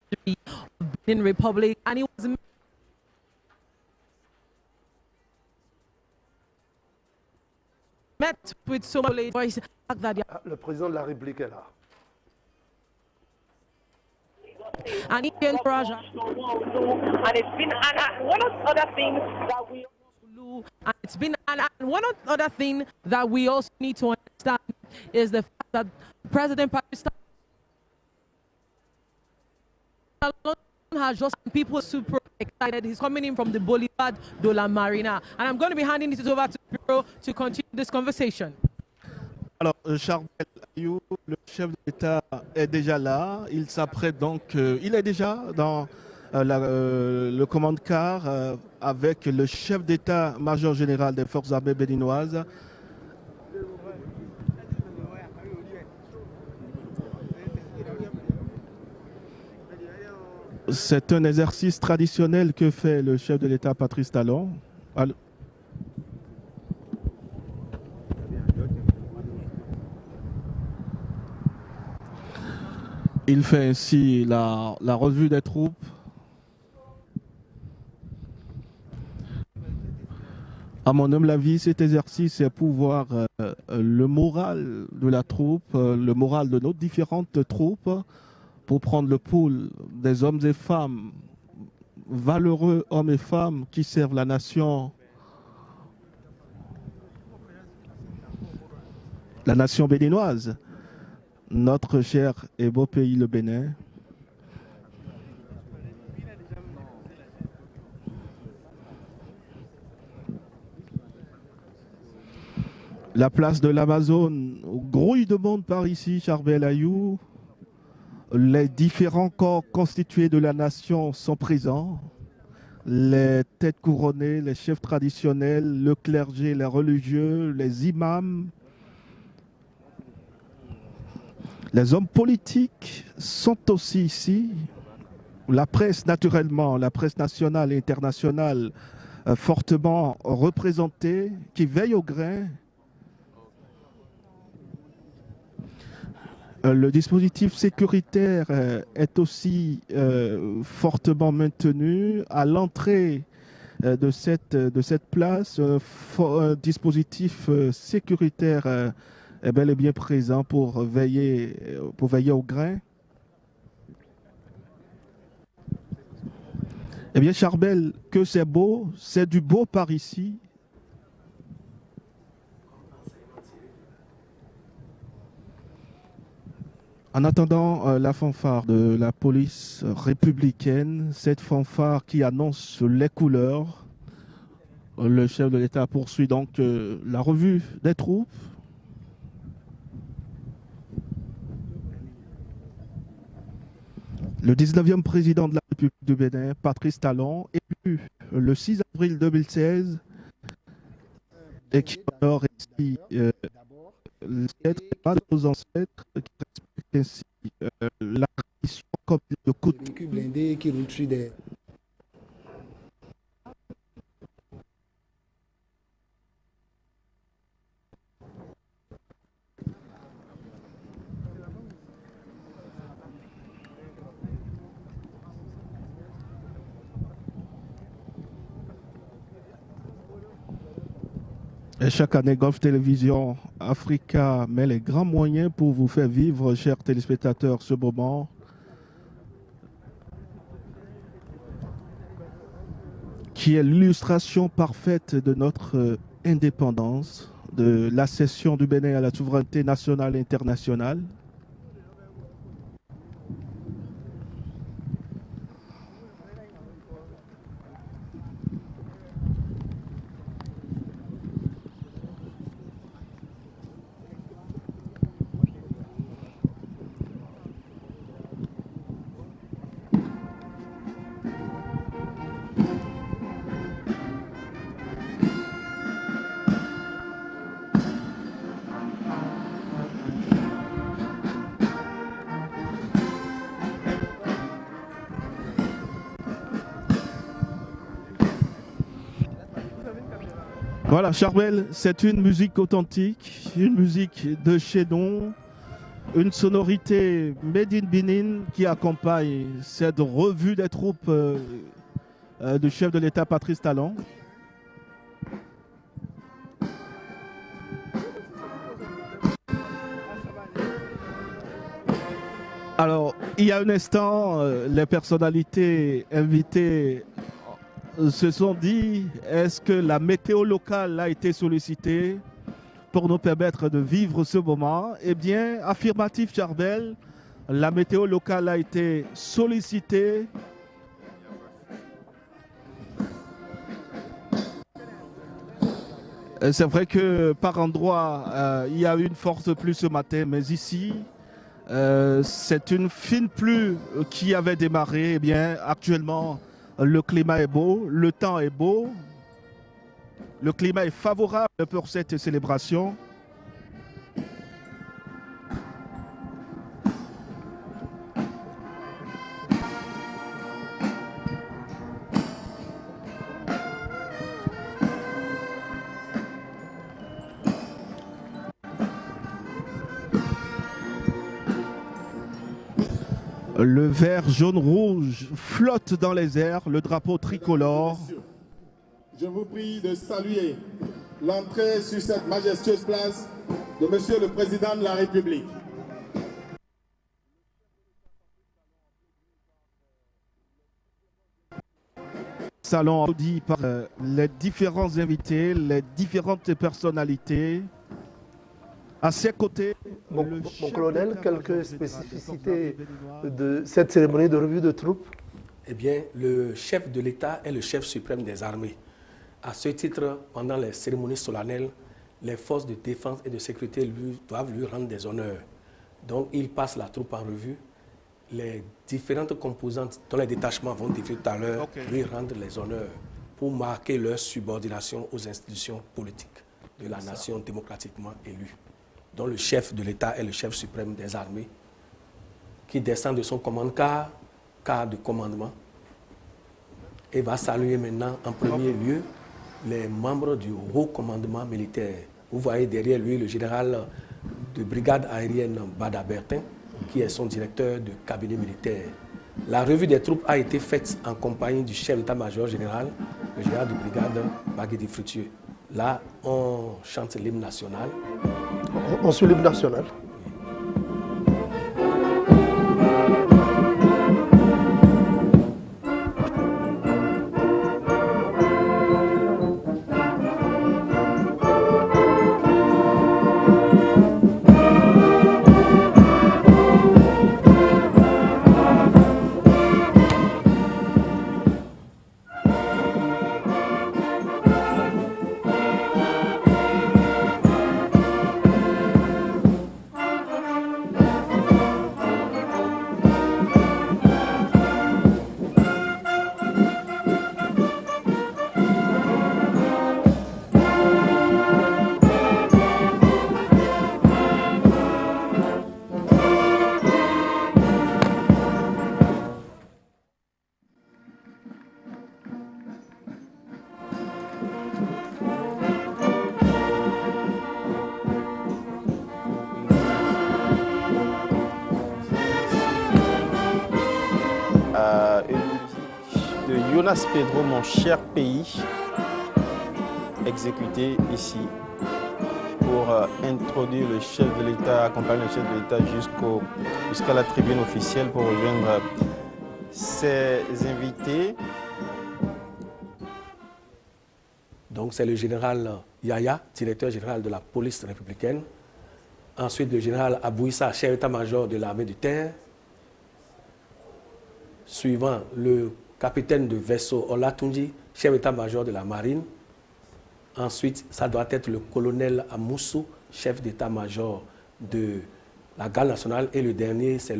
history of Benin Republic, and he was met with so much voice that Le président de la République est là. and Indian Raja. And it's been one of the other things that we. And it's been, and one other thing that we also need to understand is the fact that President Pakistan has just people super excited. He's coming in from the Boulevard de la Marina. And I'm going to be handing it over to Bureau to continue this conversation. Alors, Charbel Ayou, le chef de l'État, est déjà là. Il s'apprête donc, il est déjà dans le commande-car avec le chef d'État-major général des forces armées béninoises. C'est un exercice traditionnel que fait le chef de l'État, Patrice Talon. Il fait ainsi la revue des troupes. À mon humble avis, cet exercice est pour voir le moral de la troupe, le moral de nos différentes troupes, pour prendre le pouls des hommes et femmes, valeureux hommes et femmes qui servent la nation béninoise, notre cher et beau pays, le Bénin. La place de l'Amazone grouille de monde par ici, Charbel Ayou. Les différents corps constitués de la nation sont présents. Les têtes couronnées, les chefs traditionnels, le clergé, les religieux, les imams. Les hommes politiques sont aussi ici. La presse, naturellement, la presse nationale et internationale, fortement représentée, qui veille au grain. Le dispositif sécuritaire est aussi fortement maintenu. À l'entrée de cette place, un dispositif sécuritaire est bel et bien présent pour veiller au grain. Eh bien, Charbel, que c'est beau, c'est du beau par ici. En attendant la fanfare de la police républicaine, cette fanfare qui annonce les couleurs, le chef de l'État poursuit donc la revue des troupes. Le 19e président de la République du Bénin, Patrice Talon, élu le 6 avril 2016 et qui honore ici l'ancêtre de nos ancêtres qui respectent ainsi la tradition comme le coup de blindé qui roule sur des. Et chaque année, Gulf Télévision Africa met les grands moyens pour vous faire vivre, chers téléspectateurs, ce moment. Qui est l'illustration parfaite de notre indépendance, de l'accession du Bénin à la souveraineté nationale et internationale. Voilà, Charbel, c'est une musique authentique, une musique de chez nous, Une sonorité made in Benin qui accompagne cette revue des troupes du chef de l'État Patrice Talon. Alors, il y a un instant, les personnalités invitées se sont dit, est-ce que la météo locale a été sollicitée pour nous permettre de vivre ce moment? Eh bien, affirmatif Charbel, la météo locale a été sollicitée. C'est vrai que par endroits, il y a eu une force pluie ce matin, mais ici, c'est une fine pluie qui avait démarré. Eh bien, actuellement, le climat est beau, le temps est beau, le climat est favorable pour cette célébration. Le vert jaune-rouge flotte dans les airs, le drapeau tricolore. Je vous prie de saluer l'entrée sur cette majestueuse place de Monsieur le Président de la République. Salon applaudi par les différents invités, les différentes personnalités. À ses côtés, Mon colonel, quelques spécificités de cette cérémonie de revue de troupes? Eh bien, le chef de l'État est le chef suprême des armées. À ce titre, pendant les cérémonies solennelles, les forces de défense et de sécurité doivent lui rendre des honneurs. Donc, il passe la troupe en revue. Les différentes composantes dont les détachements vont défiler tout à l'heure lui rendre les honneurs pour marquer leur subordination aux institutions politiques de la nation démocratiquement élue, dont le chef de l'État est le chef suprême des armées, qui descend de son commande-car de commandement, et va saluer maintenant en premier lieu les membres du haut commandement militaire. Vous voyez derrière lui le général de brigade aérienne Bada Bertin, qui est son directeur de cabinet militaire. La revue des troupes a été faite en compagnie du chef d'état-major général, le général de brigade Baguedi Frutueux. Là, on chante l'hymne national. On suit l'hymne national. De Jonas Pedro, mon cher pays, exécuté ici pour introduire le chef de l'État, accompagner le chef de l'État jusqu'à la tribune officielle pour rejoindre ses invités. Donc c'est le général Yaya, directeur général de la police républicaine. Ensuite le général Abouissa, chef d'état-major de l'armée de terre. Suivant le capitaine de vaisseau Olatunji, chef d'état-major de la marine. Ensuite, ça doit être le colonel Amoussou, chef d'état-major de la garde nationale. Et le dernier, c'est le